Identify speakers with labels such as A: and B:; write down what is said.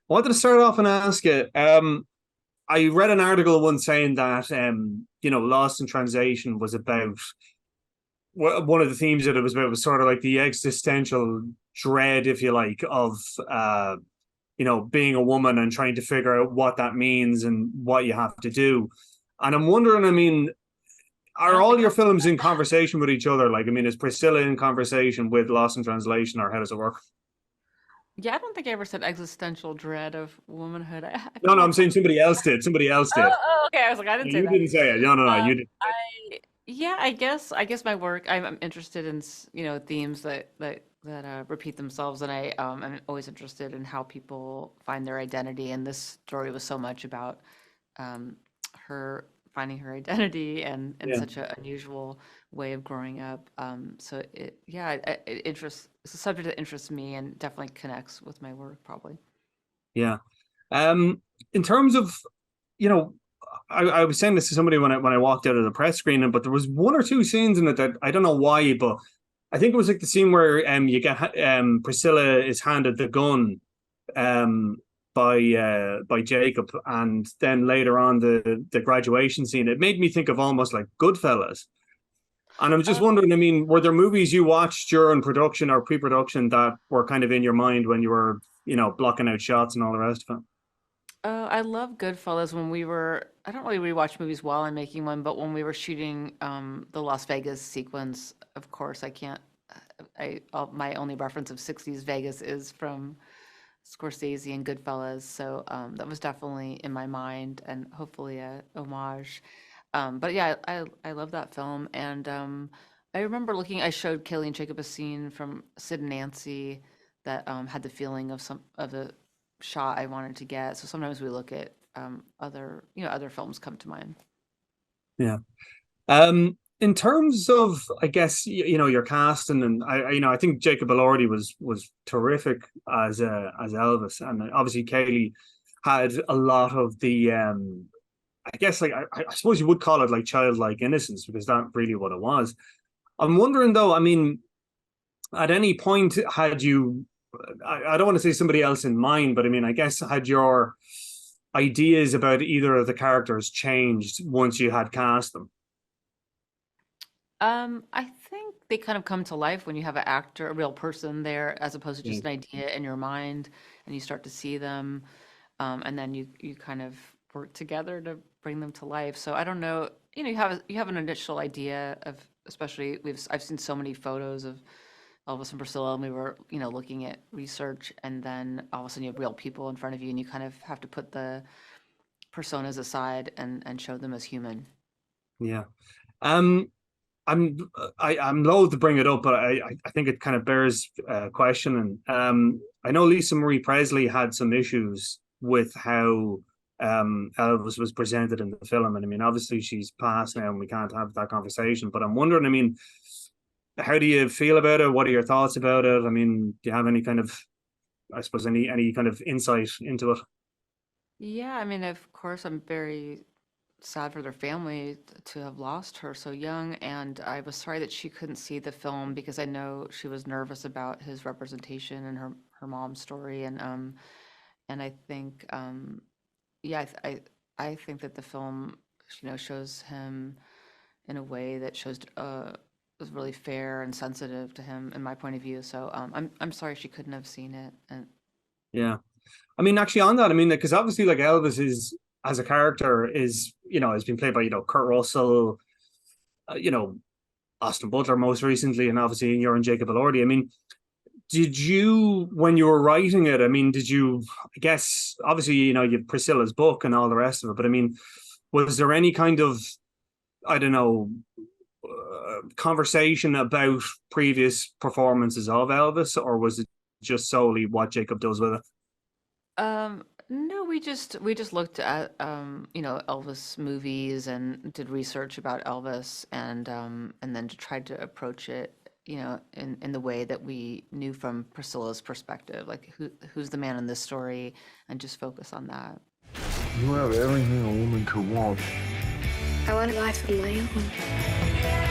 A: I wanted to start off and ask you. I read an article once saying that Lost in Translation was about one of the themes that it was about was sort of like the existential dread, if you like, of being a woman and trying to figure out what that means and what you have to do. And I'm wondering, I mean,
B: I
A: are
B: don't
A: all
B: think
A: your
B: I
A: films in conversation with each other? Like, I mean, is Priscilla in conversation with Lost in Translation, or how does it work?
B: yeah, I don't think I ever said existential dread of womanhood. I
A: No,
B: feel
A: no,
B: like
A: I'm saying somebody else did. Somebody else did.
B: okay. I was like, I didn't
A: No,
B: say
A: you
B: that.
A: didn't say it. No, no, no, you didn't.
B: I yeah, I guess my work. I'm interested in themes that repeat themselves, and I'm always interested in how people find their identity. And this story was so much about um, her finding her identity and in
A: Yeah,
B: such an unusual way of growing up. So it's a subject that interests me and definitely connects with my work, probably.
A: yeah. In terms of, you know, I was saying this to somebody when I walked out of the press screening, but there was one or two scenes in it that I don't know why, but I think it was like the scene where you get Priscilla is handed the gun um by Jacob, and then later on the graduation scene. It made me think of almost like Goodfellas. And I'm just wondering, I mean, were there movies you watched during production or pre-production that were kind of in your mind when you were, blocking out shots and all the rest of it?
B: I love Goodfellas when we were, I don't really rewatch movies while I'm making one, but when we were shooting the Las Vegas sequence, of course, I can't, my only reference of 60s Vegas is from Scorsese and Goodfellas. So that was definitely in my mind and hopefully a homage. But yeah, I love that film. And I remember I showed Kelly and Jacob a scene from Sid and Nancy that had the feeling of some of the shot I wanted to get. So sometimes we look at other films come to mind.
A: Yeah. In terms of, I guess, your casting, and I think Jacob Elordi was terrific as Elvis, and obviously Kaylee had a lot of the I guess, like, I suppose you would call it like childlike innocence, because that's really what it was. I'm wondering though, I mean, at any point had you, I don't want to say somebody else in mind, but I mean, I guess had your ideas about either of the characters changed once you had cast them?
B: I think they kind of come to life when you have an actor, a real person there, as opposed to
A: Yeah.
B: just an idea in your mind, and you start to see them, and then you kind of work together to bring them to life. So I don't know, you have an initial idea of, especially I've seen so many photos of Elvis and Priscilla, and we were looking at research, and then all of a sudden you have real people in front of you, and you kind of have to put the personas aside and show them as human.
A: Yeah. Um, I'm I'm loath to bring it up, but I think it kind of bears questioning. I know Lisa Marie Presley had some issues with how Elvis was presented in the film, and I mean, obviously she's passed now, and we can't have that conversation. But I'm wondering, I mean, how do you feel about it? What are your thoughts about it? I mean, do you have any kind of, I suppose, any kind of insight into it?
B: Yeah, I mean, of course, I'm very sad for their family to have lost her so young, and I was sorry that she couldn't see the film because I know she was nervous about his representation and her mom's story, and I think yeah, I think that the film shows him in a way that shows was really fair and sensitive to him in my point of view. So I'm sorry she couldn't have seen it, and
A: Yeah. I mean, actually, on that, I mean, because obviously, like, Elvis is, as a character, is, has been played by, Kurt Russell, you know, Austin Butler most recently, and obviously you're in Jacob Elordi. I mean, did you, when you were writing it, I mean, did you, I guess, obviously, you have Priscilla's book and all the rest of it, but I mean, was there any kind of, I don't know, conversation about previous performances of Elvis, or was it just solely what Jacob does with it?
B: no, we just looked at Elvis movies and did research about Elvis and then tried to approach it in the way that we knew from Priscilla's perspective, like who's the man in this story, and just focus on that.
C: You have everything a woman could want.
D: I want a life of my own.